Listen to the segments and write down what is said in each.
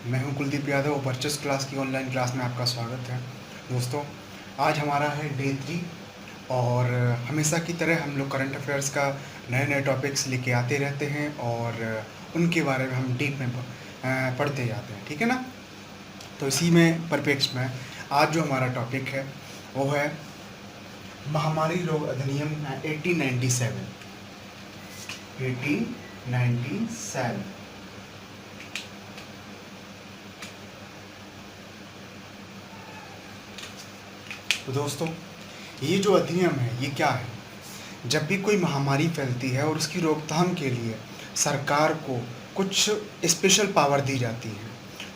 मैं हूं कुलदीप यादव और परचेस क्लास की ऑनलाइन क्लास में आपका स्वागत है। दोस्तों, आज हमारा है डे 3 और हमेशा की तरह हम लोग करंट अफेयर्स का नए नए टॉपिक्स लेके आते रहते हैं और उनके बारे में हम डीप में पढ़ते जाते हैं, ठीक है ना। तो इसी में परिप्रेक्ष्य में आज जो हमारा टॉपिक है वो है महामारी रोग अधिनियम 1897। तो दोस्तों, ये जो अधिनियम है ये क्या है? जब भी कोई महामारी फैलती है और उसकी रोकथाम के लिए सरकार को कुछ स्पेशल पावर दी जाती है,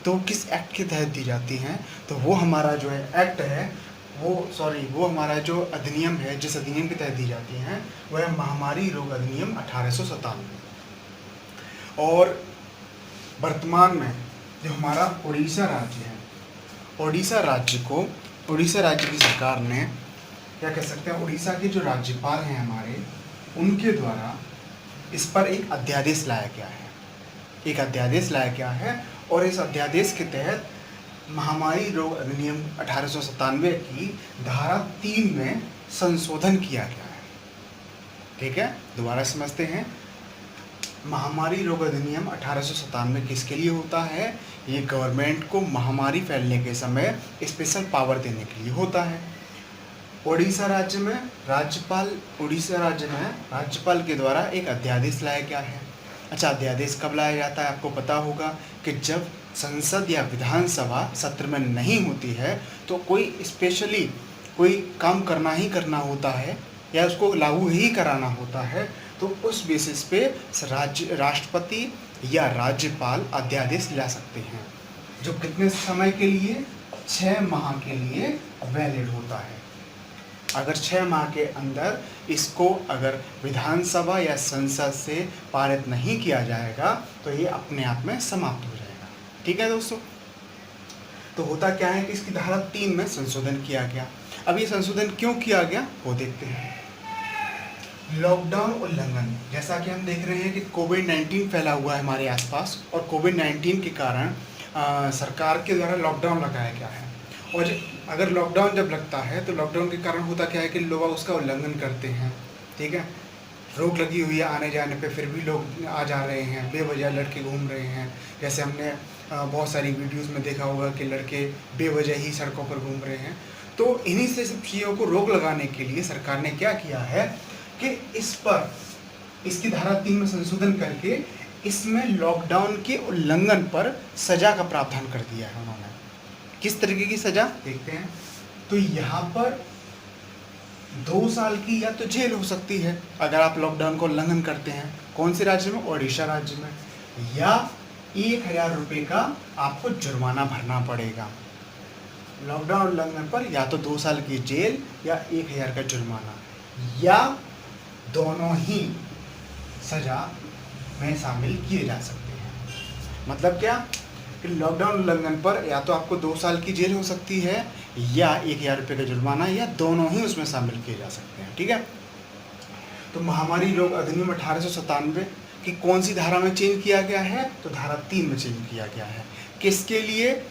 तो किस एक्ट के तहत दी जाती हैं? तो वो हमारा जो है एक्ट है वो हमारा जो अधिनियम है, जिस अधिनियम के तहत दी जाती हैं वह है महामारी रोग अधिनियम 1897। और वर्तमान में जो हमारा उड़ीसा राज्य है, उड़ीसा राज्य की सरकार ने क्या कह सकते हैं, उड़ीसा के जो राज्यपाल हैं हमारे, उनके द्वारा इस पर एक अध्यादेश लाया गया है और इस अध्यादेश के तहत महामारी रोग अधिनियम 1897 की धारा 3 में संशोधन किया गया है। ठीक है, दोबारा समझते हैं। महामारी रोग अधिनियम 1897 किसके लिए होता है? ये गवर्नमेंट को महामारी फैलने के समय स्पेशल पावर देने के लिए होता है। उड़ीसा राज्य में राज्यपाल के द्वारा एक अध्यादेश लाया गया है। अच्छा, अध्यादेश कब लाया जाता है? आपको पता होगा कि जब संसद या विधानसभा सत्र में नहीं होती है तो कोई स्पेशली कोई काम करना होता है या उसको लागू ही कराना होता है, तो उस बेसिस पे राष्ट्रपति या राज्यपाल अध्यादेश ला सकते हैं, जो कितने समय के लिए? 6 माह के लिए वैलिड होता है। अगर 6 माह के अंदर इसको अगर विधानसभा या संसद से पारित नहीं किया जाएगा तो ये अपने आप में समाप्त हो जाएगा। ठीक है दोस्तों, तो होता क्या है कि इसकी धारा 3 में संशोधन किया गया। अब ये संशोधन क्यों किया गया वो देखते हैं। लॉकडाउन उल्लंघन, जैसा कि हम देख रहे हैं कि कोविड-19 फैला हुआ है हमारे आसपास और कोविड-19 के कारण सरकार के द्वारा लॉकडाउन लगाया गया है। और अगर लॉकडाउन जब लगता है तो लॉकडाउन के कारण होता क्या है कि लोग उसका उल्लंघन करते हैं। ठीक है, रोक लगी हुई है आने जाने पे, फिर भी लोग आ जा रहे हैं, बेवजह लड़के घूम रहे हैं। जैसे हमने बहुत सारी वीडियोस में देखा होगा कि लड़के बेवजह ही सड़कों पर घूम रहे हैं। तो इन्हीं से सब चीज़ों को रोक लगाने के लिए सरकार ने क्या किया है कि इसकी धारा 3 में संशोधन करके इसमें लॉकडाउन के उल्लंघन पर सजा का प्रावधान कर दिया है उन्होंने। किस तरीके की सजा देखते हैं। तो यहाँ पर 2 साल की या तो जेल हो सकती है अगर आप लॉकडाउन को उल्लंघन करते हैं। कौन से राज्य में? उड़ीसा राज्य में। या 1000 रुपये का आपको जुर्माना भरना पड़ेगा। लॉकडाउन उल्लंघन पर या तो 2 साल की जेल या 1000 का जुर्माना, या दोनों ही सजा में शामिल किए जा सकते हैं। मतलब क्या कि लॉकडाउन उल्लंघन पर या तो आपको 2 साल की जेल हो सकती है या 1000 रुपये का जुर्माना, या दोनों ही उसमें शामिल किए जा सकते हैं। ठीक है, तो महामारी रोग अधिनियम 1897 की कौन सी धारा में चेंज किया गया है? तो धारा 3 में चेंज किया गया है। किसके लिए?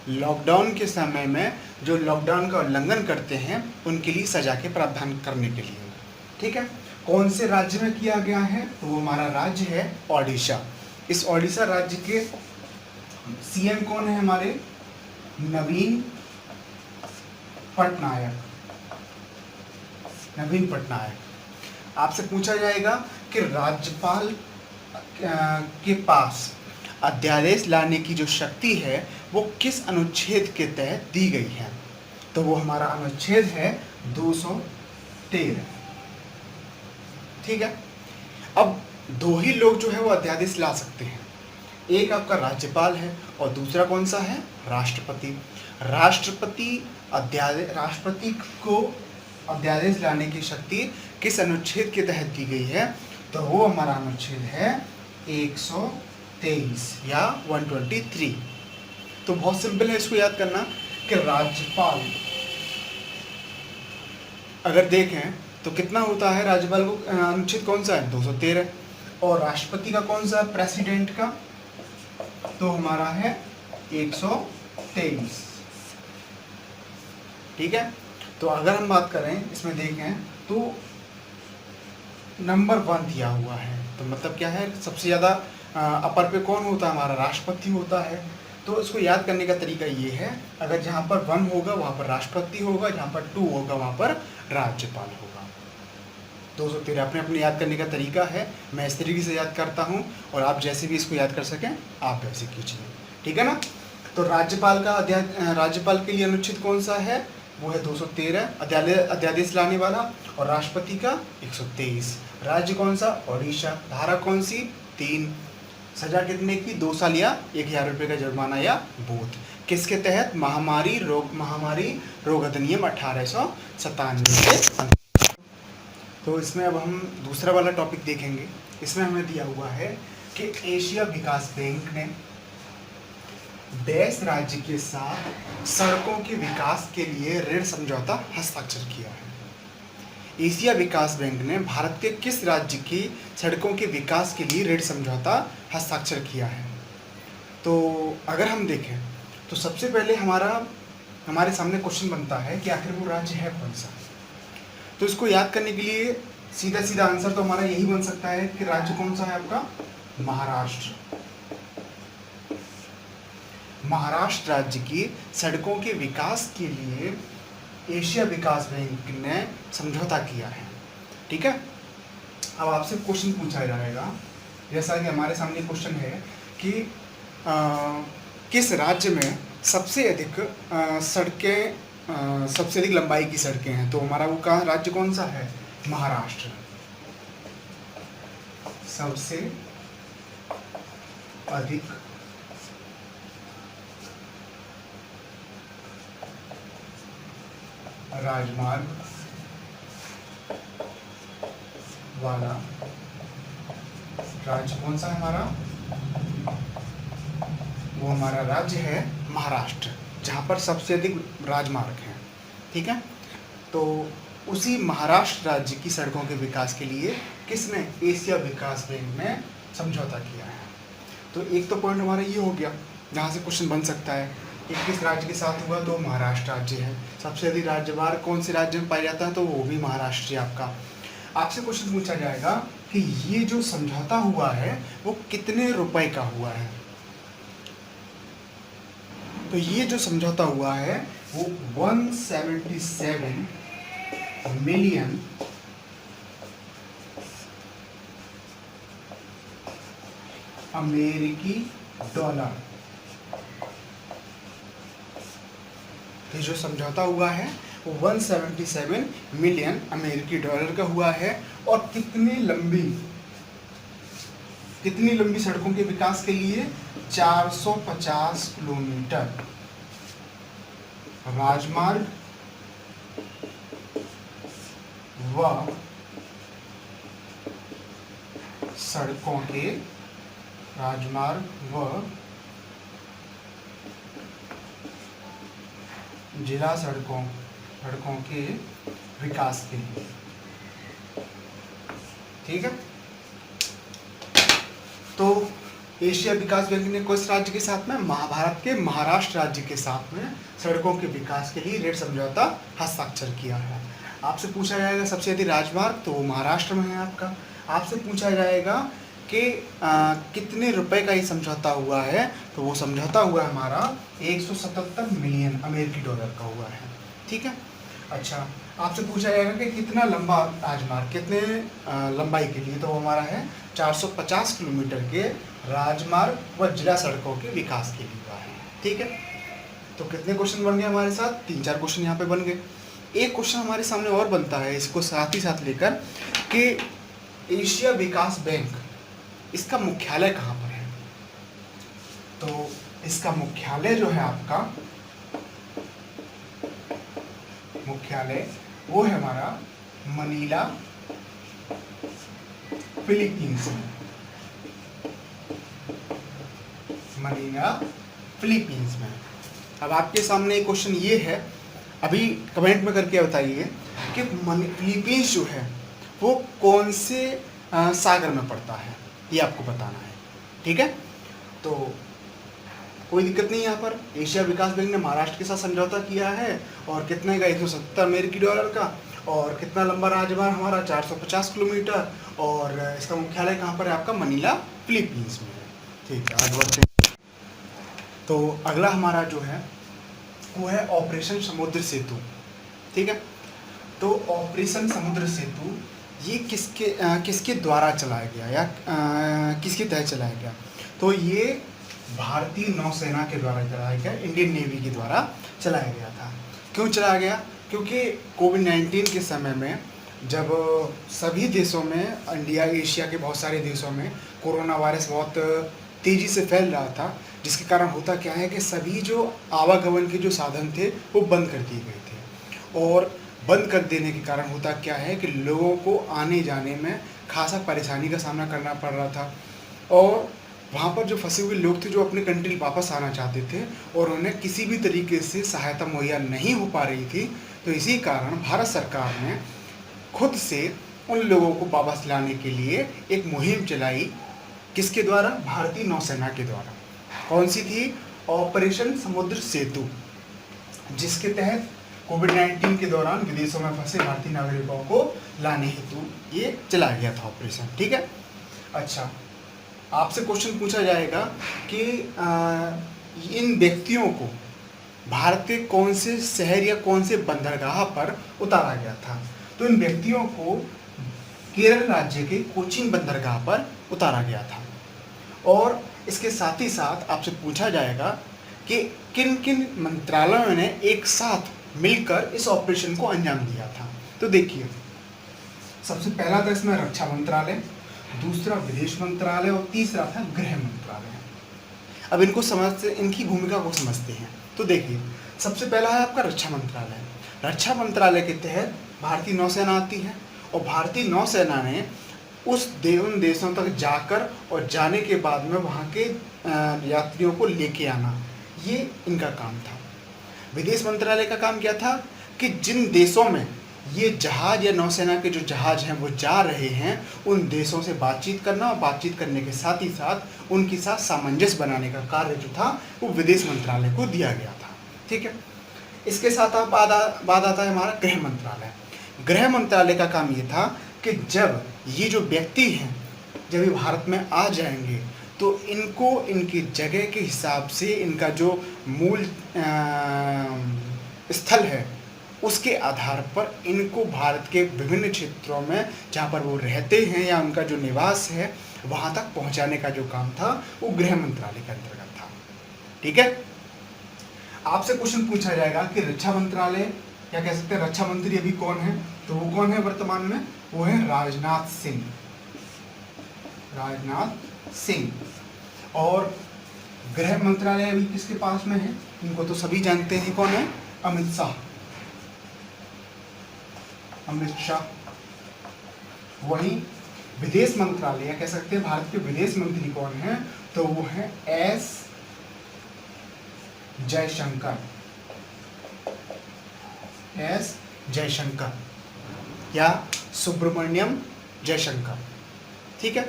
लॉकडाउन के समय में जो लॉकडाउन का उल्लंघन करते हैं उनके लिए सजा के प्रावधान करने के लिए। ठीक है, कौन से राज्य में किया गया है? तो वो हमारा राज्य है ओडिशा। इस ओडिशा राज्य के सीएम कौन है हमारे? नवीन पटनायक। आपसे पूछा जाएगा कि राज्यपाल के पास अध्यादेश लाने की जो शक्ति है वो किस अनुच्छेद के तहत दी गई है? तो वो हमारा अनुच्छेद है 213। ठीक है, अब 2 ही लोग जो है वो अध्यादेश ला सकते हैं। एक आपका राज्यपाल है और दूसरा कौन सा है? राष्ट्रपति। राष्ट्रपति को अध्यादेश लाने की शक्ति किस अनुच्छेद के तहत दी गई है? तो वो हमारा अनुच्छेद है 123 या 123। तो बहुत सिंपल है इसको याद करना कि राज्यपाल अगर देखें तो कितना होता है राज्यपाल को? अनुच्छेद कौन सा है? 213। और राष्ट्रपति का कौन सा? प्रेसिडेंट का तो हमारा है 123। ठीक है, तो अगर हम बात करें इसमें देखें तो नंबर 1 दिया हुआ है, तो मतलब क्या है, सबसे ज़्यादा अपर पे कौन होता है, हमारा राष्ट्रपति होता है। तो इसको याद करने का तरीका ये है, अगर जहाँ पर 1 होगा वहाँ पर राष्ट्रपति होगा, जहाँ पर 2 होगा वहाँ पर राज्यपाल होगा। 213 अपने अपने याद करने का तरीका है, मैं इस तरीके से याद करता हूँ और आप जैसे भी इसको याद कर सकें आप वैसे कीजिए। ठीक है ना। तो राज्यपाल का राज्यपाल के लिए अनुच्छेद कौन सा है, वो है 213 अध्यादेश लाने वाला, और राष्ट्रपति का 123। राज्य कौन सा, ओडिशा। धारा कौन सी, 3। सजा कितने की, 2 साल या 1000 रुपये का जुर्माना या बोध। किसके तहत, महामारी रोग अधिनियम 1897 के। तो इसमें अब हम दूसरा वाला टॉपिक देखेंगे। इसमें हमें दिया हुआ है कि एशिया विकास बैंक ने देश राज्य के साथ सड़कों के विकास के लिए ऋण समझौता हस्ताक्षर किया है। एशिया विकास बैंक ने भारत के किस राज्य की सड़कों के विकास के लिए ऋण समझौता हस्ताक्षर किया है। तो अगर हम देखें तो सबसे पहले हमारे सामने क्वेश्चन बनता है कि आखिर वो राज्य है कौन सा। तो इसको याद करने के लिए सीधा सीधा आंसर तो हमारा यही बन सकता है कि राज्य कौन सा है आपका, महाराष्ट्र। महाराष्ट्र राज्य की सड़कों के विकास के लिए एशिया विकास बैंक ने समझौता किया है। ठीक है, अब आपसे क्वेश्चन पूछा जाएगा, जैसा कि हमारे सामने क्वेश्चन है कि किस राज्य में सबसे अधिक सड़कें सबसे अधिक लंबाई की सड़कें हैं। तो हमारा वो कहाँ राज्य कौन सा है, महाराष्ट्र। सबसे अधिक राजमार्ग वाला राज्य कौन सा है हमारा, वो हमारा राज्य है महाराष्ट्र, जहाँ पर सबसे अधिक राजमार्ग हैं। ठीक है, तो उसी महाराष्ट्र राज्य की सड़कों के विकास के लिए किसने, एशिया विकास बैंक ने समझौता किया है। तो एक तो पॉइंट हमारा ये हो गया जहाँ से क्वेश्चन बन सकता है, एक किस राज्य के साथ हुआ, तो महाराष्ट्र राज्य है। सबसे अधिक राज्यमार्ग कौन से राज्य में पाया जाता है, तो वो भी महाराष्ट्र है आपका। आपसे क्वेश्चन पूछा जाएगा कि ये जो समझौता हुआ है वो कितने रुपए का हुआ है। तो ये जो समझौता हुआ है वो 177 मिलियन अमेरिकी डॉलर। ये जो समझौता हुआ है वो 177 मिलियन अमेरिकी डॉलर का हुआ है। और कितनी लंबी सड़कों के विकास के लिए, 450 किलोमीटर राजमार्ग व सड़कों के जिला सड़कों के विकास के लिए। ठीक है, तो एशिया विकास बैंक ने किस राज्य के साथ में, भारत के महाराष्ट्र राज्य के साथ में सड़कों के विकास के लिए ऋण समझौता हस्ताक्षर किया है। आपसे पूछा जाएगा सबसे अधिक राजमार्ग, तो वो महाराष्ट्र में है आपका। आपसे पूछा जाएगा कि कितने रुपए का ये समझौता हुआ है, तो वो समझौता हुआ है हमारा 177 मिलियन अमेरिकी डॉलर का हुआ है। ठीक है, अच्छा आपसे पूछा जाएगा कि कितना लंबा राजमार्ग, कितने लंबाई के लिए, तो वो हमारा है 450 किलोमीटर के राजमार्ग व जिला सड़कों के विकास के लिए हुआ है। ठीक है, तो कितने क्वेश्चन बन गए हमारे साथ, 3-4 क्वेश्चन यहाँ पे बन गए। एक क्वेश्चन हमारे सामने और बनता है इसको साथ ही साथ लेकर कि एशिया विकास बैंक, इसका मुख्यालय कहाँ पर है। तो इसका मुख्यालय जो है आपका, मुख्यालय वो है हमारा मनीला, फिलीपींस में। मनीला फिलीपींस में। अब आपके सामने एक क्वेश्चन ये है, अभी कमेंट में करके बताइए कि फिलीपींस जो है वो कौन से सागर में पड़ता है, ये आपको बताना है। ठीक है, तो कोई दिक्कत नहीं है यहाँ पर। एशिया विकास बैंक ने महाराष्ट्र के साथ समझौता किया है और कितने का, $170 का, और कितना लंबा राजमार्ग हमारा 450 किलोमीटर, और इसका मुख्यालय कहाँ पर है आपका, मनीला फिलीपींस में है। ठीक है, आगे बढ़ते हैं। तो अगला हमारा जो है वो है ऑपरेशन समुद्र सेतु। ठीक है, तो ऑपरेशन समुद्र सेतु ये किसके द्वारा चलाया गया या किसके तहत चलाया गया? तो ये भारतीय नौसेना के द्वारा चलाया गया, इंडियन नेवी के द्वारा चलाया गया था। क्यों चलाया गया? क्योंकि कोविड-19 के समय में जब सभी देशों में, इंडिया, एशिया के बहुत सारे देशों में कोरोना वायरस बहुत तेज़ी से फैल रहा था, जिसके कारण होता क्या है कि सभी जो आवागमन के जो साधन थे वो बंद कर दिए गए थे, और बंद कर देने के कारण होता क्या है कि लोगों को आने जाने में खासा परेशानी का सामना करना पड़ रहा था, और वहाँ पर जो फंसे हुए लोग थे जो अपने कंट्री वापस आना चाहते थे और उन्हें किसी भी तरीके से सहायता मुहैया नहीं हो पा रही थी, तो इसी कारण भारत सरकार ने खुद से उन लोगों को वापस लाने के लिए एक मुहिम चलाई। किसके द्वारा? भारतीय नौसेना के द्वारा। कौन सी थी? ऑपरेशन समुद्र सेतु, जिसके तहत कोविड-19 के दौरान विदेशों में फंसे भारतीय नागरिकों को लाने हेतु ये चलाया गया था ऑपरेशन। ठीक है, अच्छा, आपसे क्वेश्चन पूछा जाएगा कि इन व्यक्तियों को भारत के कौन से शहर या कौन से बंदरगाह पर उतारा गया था? तो इन व्यक्तियों को केरल राज्य के कोचीन बंदरगाह पर उतारा गया था। और इसके साथ ही साथ आपसे पूछा जाएगा कि किन किन मंत्रालयों ने एक साथ मिलकर इस ऑपरेशन को अंजाम दिया था। तो देखिए, सबसे पहला था इसमें रक्षा मंत्रालय, दूसरा विदेश मंत्रालय और तीसरा था गृह मंत्रालय। अब इनको समझते, इनकी भूमिका को समझते हैं। तो देखिए, सबसे पहला है आपका रक्षा मंत्रालय। रक्षा मंत्रालय के तहत भारतीय नौसेना आती है, और भारतीय नौसेना ने उन देशों तक जाकर और जाने के बाद में वहाँ के यात्रियों को लेके आना, ये इनका काम था। विदेश मंत्रालय का काम क्या था कि जिन देशों में ये जहाज या नौसेना के जो जहाज हैं वो जा रहे हैं, उन देशों से बातचीत करना, और बातचीत करने के साथ ही साथ उनके साथ सामंजस्य बनाने का कार्य जो था वो विदेश मंत्रालय को दिया गया था। ठीक है, इसके साथ अब बाद आता है हमारा गृह मंत्रालय। गृह मंत्रालय का काम ये था कि जब ये जो व्यक्ति हैं जब ये भारत में आ जाएंगे तो इनको इनकी जगह के हिसाब से इनका जो मूल स्थल है उसके आधार पर इनको भारत के विभिन्न क्षेत्रों में जहाँ पर वो रहते हैं या उनका जो निवास है वहाँ तक पहुँचाने का जो काम था वो गृह मंत्रालय के अंतर्गत था। ठीक है, आपसे क्वेश्चन पूछा जाएगा कि रक्षा मंत्रालय, क्या कह सकते हैं, रक्षा मंत्री अभी कौन है? तो वो कौन है वर्तमान में? वो है राजनाथ सिंह। राजनाथ सिंह। और गृह मंत्रालय अभी किसके पास में है? इनको तो सभी जानते हैं, कौन है? अमित शाह। अमित शाह। वहीं विदेश मंत्रालय, या कह सकते हैं भारत के विदेश मंत्री कौन है? तो वो है एस जयशंकर। एस जयशंकर या सुब्रमण्यम जयशंकर। ठीक है,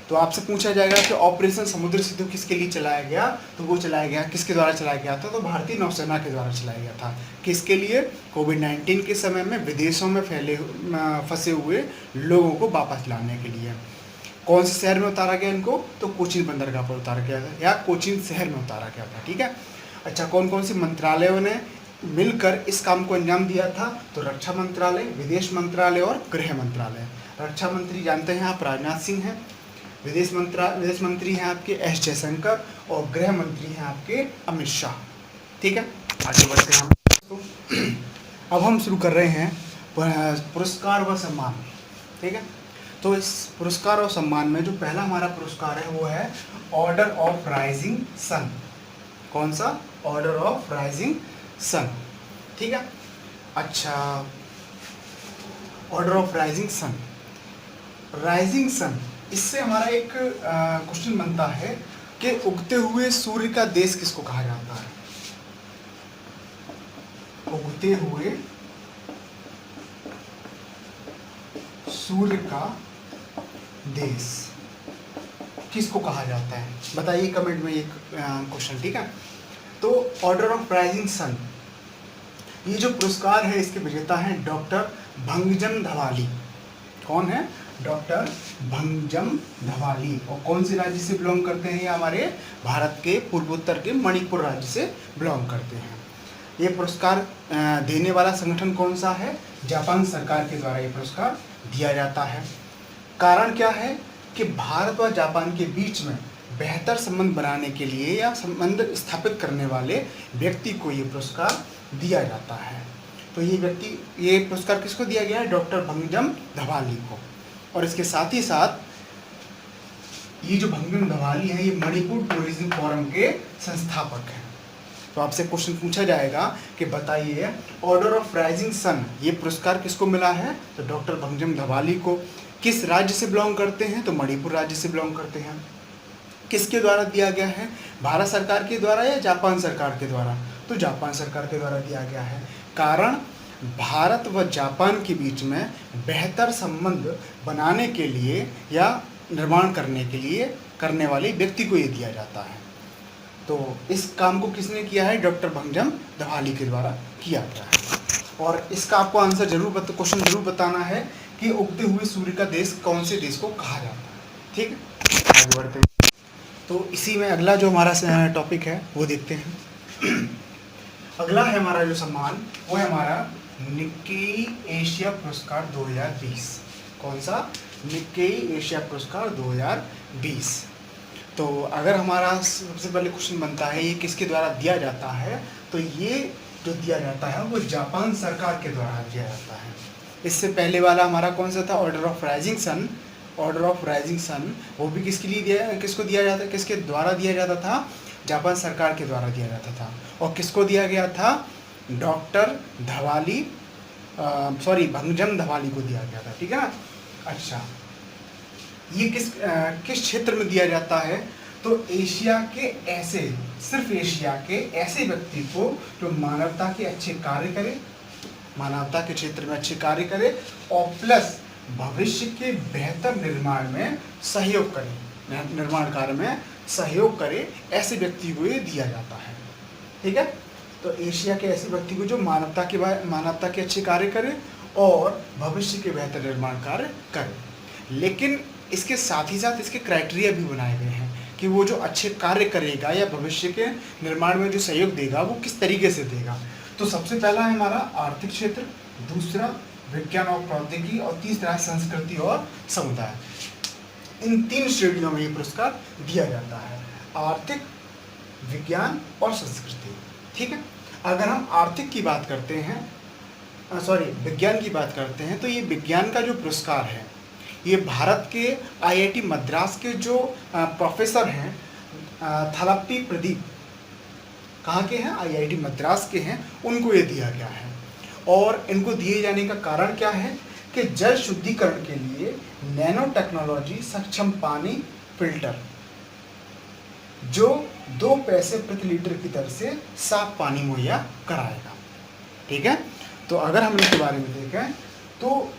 तो आपसे पूछा जाएगा कि ऑपरेशन समुद्र सेतु किसके लिए चलाया गया? तो वो चलाया गया, किसके द्वारा चलाया गया था? तो भारतीय नौसेना के द्वारा चलाया गया था। किसके लिए? कोविड-19 के समय में विदेशों में फंसे हुए लोगों को वापस लाने के लिए। कौन से शहर में उतारा गया इनको? तो कोचीन बंदरगाह पर उतारा गया था, या कोचीन शहर में उतारा गया था। ठीक है, अच्छा, कौन कौन से मंत्रालयों ने मिलकर इस काम को अंजाम दिया था? तो रक्षा मंत्रालय, विदेश मंत्रालय और गृह मंत्रालय। रक्षा मंत्री जानते हैं आप, राजनाथ सिंह हैं। विदेश मंत्री हैं आपके एस जयशंकर, और गृह मंत्री हैं आपके अमित शाह। ठीक है, आगे बढ़ते हैं हम। अब हम शुरू कर रहे हैं पुरस्कार व सम्मान। ठीक है, तो इस पुरस्कार और सम्मान में जो पहला हमारा पुरस्कार है वो है ऑर्डर ऑफ राइजिंग सन। कौन सा? Order of rising sun. ठीक है, अच्छा, order of rising sun. Rising sun, इससे हमारा एक क्वेश्चन बनता है कि उगते हुए सूर्य का देश किसको कहा जाता है? उगते हुए सूर्य का देश किसको कहा जाता है? बताइए कमेंट में ये क्वेश्चन। ठीक है, तो ऑर्डर ऑफ राइजिंग सन, ये जो पुरस्कार है इसके विजेता हैं डॉक्टर भंगजम धवाली। कौन है? डॉक्टर भंगजम धवाली। और कौन से राज्य से बिलोंग करते हैं? ये हमारे भारत के पूर्वोत्तर के मणिपुर राज्य से बिलोंग करते हैं। ये पुरस्कार देने वाला संगठन कौन सा है? जापान सरकार के द्वारा ये पुरस्कार दिया जाता है। कारण क्या है कि भारत व जापान के बीच में बेहतर संबंध बनाने के लिए या संबंध स्थापित करने वाले व्यक्ति को ये पुरस्कार दिया जाता है। तो ये पुरस्कार किसको दिया गया है? डॉक्टर भंगजम धवाली को। और इसके साथ ही साथ ये जो भंगजम धवाली है ये मणिपुर टूरिज्म फोरम के संस्थापक हैं। तो आपसे क्वेश्चन पूछा जाएगा कि बताइए ऑर्डर ऑफ राइजिंग सन ये पुरस्कार किसको मिला है? तो डॉक्टर भंगजम धवाली को। किस राज्य से बिलोंग करते हैं? तो मणिपुर राज्य से बिलोंग करते हैं। किसके द्वारा दिया गया है? भारत सरकार के द्वारा या जापान सरकार के द्वारा? तो जापान सरकार के द्वारा दिया गया है। कारण भारत व जापान के बीच में बेहतर संबंध बनाने के लिए या निर्माण करने के लिए करने वाले व्यक्ति को ये दिया जाता है। तो इस काम को किसने किया है? डॉक्टर भंगजम धवाली के द्वारा किया गया है। और इसका आपको आंसर क्वेश्चन जरूर बताना है कि उगते हुए सूर्य का देश कौन से देश को कहा जाता है। ठीक है, आगे बढ़ते हैं। तो इसी में अगला जो हमारा टॉपिक है वो देखते हैं। अगला है हमारा जो सम्मान वो है हमारा निक्केई एशिया पुरस्कार 2020। कौन सा? निक्केई एशिया पुरस्कार 2020। तो अगर हमारा सबसे पहले क्वेश्चन बनता है ये किसके द्वारा दिया जाता है? तो ये जो दिया जाता है वो जापान सरकार के द्वारा दिया जाता है। इससे पहले वाला हमारा कौन सा था? Order of rising sun. Order of rising sun वो भी किसको दिया जाता है? किसके द्वारा दिया जाता था? जापान सरकार के द्वारा दिया जाता था। और किसको दिया गया था? डॉक्टर भंगजम धवाली को दिया गया था। ठीक है ना। अच्छा, ये किस क्षेत्र में दिया जाता है? तो एशिया के सिर्फ एशिया के ऐसे व्यक्ति को जो मानवता के अच्छे कार्य करे, मानवता के क्षेत्र में अच्छे कार्य करे और प्लस भविष्य के बेहतर निर्माण में सहयोग करे, निर्माण कार्य में सहयोग करे, ऐसे व्यक्ति को ये दिया जाता है। ठीक है। तो एशिया के ऐसे व्यक्ति को जो मानवता के अच्छे कार्य करे और भविष्य के बेहतर निर्माण कार्य करे। लेकिन इसके साथ ही साथ इसके क्राइटेरिया भी बनाए गए हैं कि वो जो अच्छे कार्य करेगा या भविष्य के निर्माण में जो सहयोग देगा वो किस तरीके से देगा। तो सबसे पहला है हमारा आर्थिक क्षेत्र, दूसरा विज्ञान और प्रौद्योगिकी और तीसरा है संस्कृति और समुदाय। इन 3 श्रेणियों में ये पुरस्कार दिया जाता है, आर्थिक, विज्ञान और संस्कृति। ठीक है। अगर हम आर्थिक की बात करते हैं, विज्ञान की बात करते हैं, तो ये विज्ञान का जो पुरस्कार है ये भारत के आईआईटी मद्रास के जो प्रोफेसर हैं थलप्पी प्रदीप, कहाँ के हैं? आईआईटी मद्रास के हैं, उनको ये दिया गया है। और इनको दिए जाने का कारण क्या है कि जल शुद्धिकरण के लिए नैनो टेक्नोलॉजी सक्षम पानी फिल्टर जो 2 पैसे प्रति लीटर की दर से साफ पानी मुहैया कराएगा। ठीक है। तो अगर हम इसके बारे में देखें तो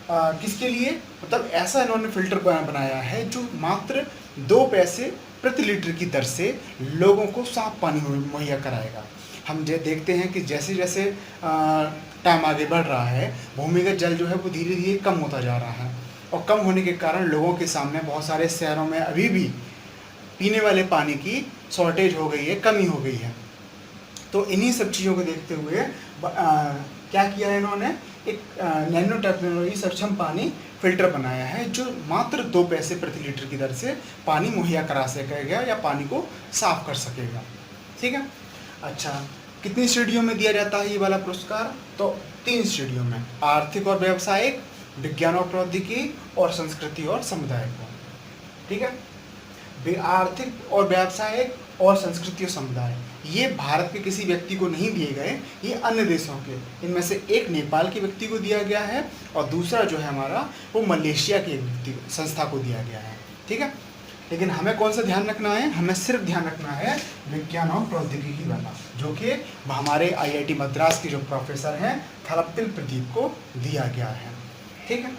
किसके लिए, मतलब ऐसा इन्होंने फिल्टर बनाया है जो मात्र 2 पैसे प्रति लीटर की दर से लोगों को साफ पानी मुहैया कराएगा। हम देखते हैं कि जैसे जैसे टाइम आगे बढ़ रहा है भूमिगत जल जो है वो धीरे धीरे कम होता जा रहा है और कम होने के कारण लोगों के सामने बहुत सारे शहरों में अभी भी पीने वाले पानी की शॉर्टेज हो गई है, कमी हो गई है। तो इन्हीं सब चीज़ों को देखते हुए क्या किया है इन्होंने, एक नैनो टेक्नोलॉजी सक्षम पानी फिल्टर बनाया है जो मात्र 2 पैसे प्रति लीटर की दर से पानी मुहैया करा सकेगा या पानी को साफ कर सकेगा। ठीक है। अच्छा, कितनी श्रेणियों में दिया जाता है ये वाला पुरस्कार? तो 3 श्रेणियों में, आर्थिक और व्यावसायिक, विज्ञान और प्रौद्योगिकी और संस्कृति और समुदाय को। ठीक है। आर्थिक और व्यावसायिक और संस्कृति और समुदाय ये भारत के किसी व्यक्ति को नहीं दिए गए, ये अन्य देशों के, इनमें से एक नेपाल के व्यक्ति को दिया गया है और दूसरा जो है हमारा वो मलेशिया के व्यक्ति संस्था को दिया गया है। ठीक है। लेकिन हमें कौन सा ध्यान रखना है? हमें सिर्फ ध्यान रखना है विज्ञान और प्रौद्योगिकी वाला, जो कि हमारे आईआईटी मद्रास के जो प्रोफेसर हैं थलप्पी प्रदीप को दिया गया है। ठीक है।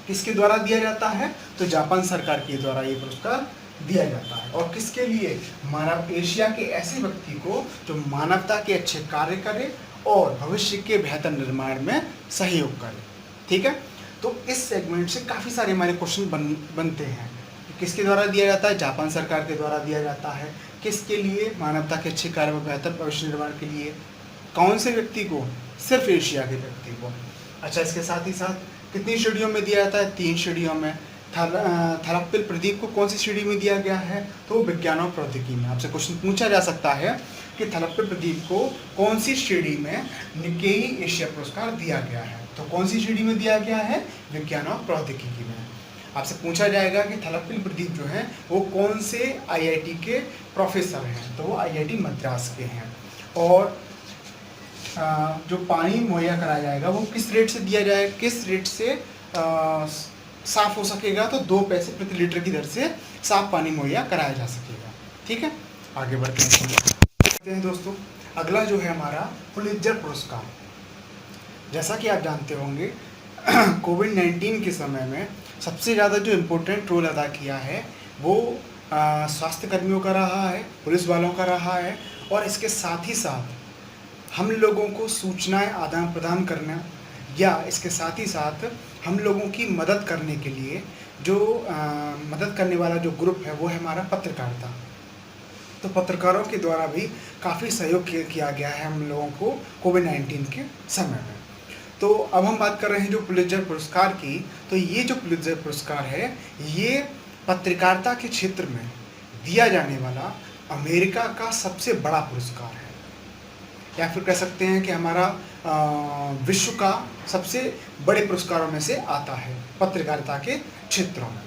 किसके द्वारा दिया जाता है? तो जापान सरकार के द्वारा ये पुरस्कार दिया जाता है। और किसके लिए? मानव एशिया के ऐसे व्यक्ति को जो मानवता के अच्छे कार्य करे और भविष्य के बेहतर निर्माण में सहयोग करे। ठीक है, तो इस सेगमेंट से काफ़ी सारे हमारे क्वेश्चन बनते हैं। किसके द्वारा दिया जाता है? जापान सरकार के द्वारा दिया जाता है। किसके लिए? मानवता के अच्छे कार्य व बेहतर भविष्य निर्माण के लिए। कौन से व्यक्ति को? सिर्फ एशिया के व्यक्ति को। अच्छा, इसके साथ ही साथ कितनी श्रेणियों में दिया जाता है? 3 श्रेणियों में। थलप्पिल प्रदीप को कौन सी श्रेणी में दिया गया है? तो विज्ञान और प्रौद्योगिकी में। आपसे क्वेश्चन पूछा जा सकता है कि थलप्पिल प्रदीप को कौन सी श्रेणी में निक्केई एशिया पुरस्कार दिया गया है? तो कौन सी श्रेणी में दिया गया है? विज्ञान और प्रौद्योगिकी में। आपसे पूछा जाएगा कि थलप्पिल प्रदीप जो हैं वो कौन से आईआईटी के प्रोफेसर हैं? तो वो आईआईटी मद्रास के हैं। और जो पानी मुहैया कराया जाएगा वो किस रेट से दिया जाएगा? किस रेट से साफ़ हो सकेगा? तो 2 पैसे प्रति लीटर की दर से साफ पानी मुहैया कराया जा सकेगा। ठीक है, आगे बढ़ते हैं दोस्तों। अगला जो है हमारा पुलित्जर पुरस्कार। जैसा कि आप जानते होंगे कोविड-19 के समय में सबसे ज़्यादा जो इम्पोर्टेंट रोल अदा किया है वो स्वास्थ्य कर्मियों का रहा है, पुलिस वालों का रहा है, और इसके साथ ही साथ हम लोगों को सूचनाएं आदान प्रदान करना, या इसके साथ ही साथ हम लोगों की मदद करने के लिए जो मदद करने वाला जो ग्रुप है वो है हमारा पत्रकारिता। तो पत्रकारों के द्वारा भी काफ़ी सहयोग किया गया है हम लोगों को कोविड-19 के समय में। तो अब हम बात कर रहे हैं जो पुलित्जर पुरस्कार की। तो ये जो पुलित्जर पुरस्कार है ये पत्रकारिता के क्षेत्र में दिया जाने वाला अमेरिका का सबसे बड़ा पुरस्कार है, या फिर कह सकते हैं कि हमारा विश्व का सबसे बड़े पुरस्कारों में से आता है पत्रकारिता के क्षेत्रों में।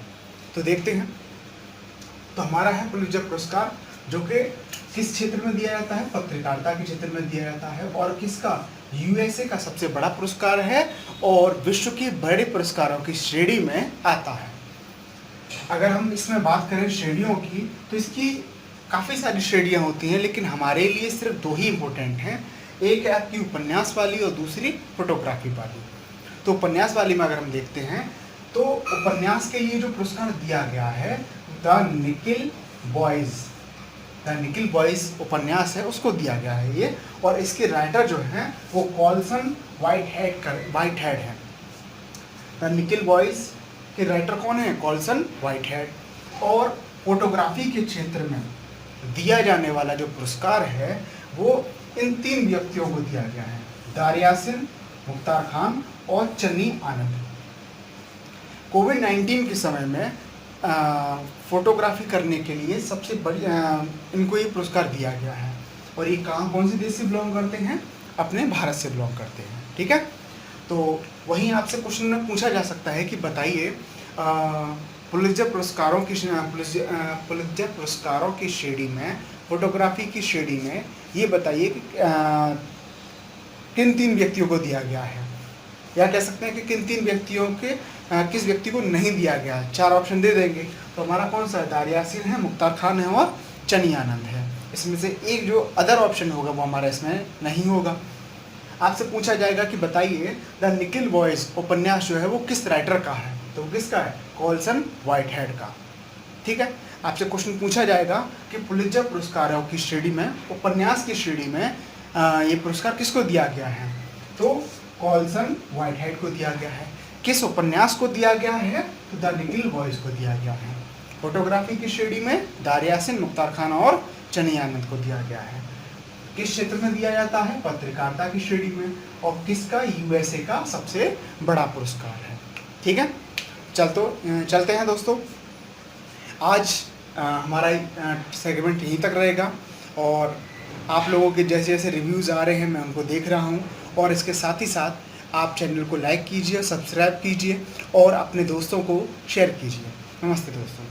तो देखते हैं, तो हमारा है पुलित्जर पुरस्कार, जो कि किस क्षेत्र में दिया जाता है? पत्रकारिता के क्षेत्र में दिया जाता है। और किसका? यूएसए का सबसे बड़ा पुरस्कार है और विश्व के बड़े पुरस्कारों की श्रेणी में आता है। अगर हम इसमें बात करें श्रेणियों की, तो इसकी काफ़ी सारी श्रेणियाँ होती हैं, लेकिन हमारे लिए सिर्फ 2 ही इम्पोर्टेंट हैं। एक है आपकी उपन्यास वाली और दूसरी फोटोग्राफी वाली। तो उपन्यास वाली में अगर हम देखते हैं तो उपन्यास के लिए जो पुरस्कार दिया गया है द निकिल बॉयज़ उपन्यास है उसको दिया गया है ये, और इसके राइटर जो हैं वो कॉल्सन व्हाइटहेड हैं। द निकिल बॉयज़ के राइटर कौन है? Coulson whitehead. और फोटोग्राफी के क्षेत्र में दिया जाने वाला जो पुरस्कार है वो इन 3 व्यक्तियों को दिया गया है, दार यासिन, मुख्तार खान और चन्नी आनंद। कोविड-19 के समय में फोटोग्राफी करने के लिए सबसे बड़ी इनको ये पुरस्कार दिया गया है। और ये कौन से देश से बिलोंग करते हैं? अपने भारत से बिलोंग करते हैं। ठीक है, तो वहीं आपसे क्वेश्चन पूछा जा सकता है कि बताइए पुलित्जर पुरस्कारों की श्रेणी में, फोटोग्राफी की श्रेणी में ये बताइए कि किन 3 व्यक्तियों को दिया गया है, या कह सकते हैं कि किन 3 व्यक्तियों के किस व्यक्ति को नहीं दिया गया है। 4 ऑप्शन दे देंगे तो हमारा कौन सा है? दार यासिन है, मुख्तार खान है और चन्नी आनंद है। इसमें से एक जो अदर ऑप्शन होगा वो हमारा इसमें नहीं होगा। आपसे पूछा जाएगा कि बताइए द निकिल बॉयज़ उपन्यास जो है वो किस राइटर का है? तो किसका है? कॉल्सन व्हाइटहेड का। ठीक है, आपसे क्वेश्चन पूछा जाएगा कि पुलित्जर पुरस्कारों की श्रेणी में, उपन्यास की श्रेणी में ये पुरस्कार किसको दिया गया है? तो कॉल्सन व्हाइटहेड को दिया गया है। किस उपन्यास को दिया गया है? तो द निकिल बॉयज़ को दिया गया है। फोटोग्राफी की श्रेणी में दार यासिन, मुख्तार खान और चन्नी आनंद को दिया गया है। किस क्षेत्र में दिया जाता है? पत्रकारिता की श्रेणी में। और किसका? यूएसए का सबसे बड़ा पुरस्कार है। ठीक है, चलते हैं दोस्तों। आज हमारा सेगमेंट यहीं तक रहेगा, और आप लोगों के जैसे जैसे रिव्यूज़ आ रहे हैं मैं उनको देख रहा हूँ। और इसके साथ ही साथ आप चैनल को लाइक कीजिए, सब्सक्राइब कीजिए और अपने दोस्तों को शेयर कीजिए। नमस्ते दोस्तों।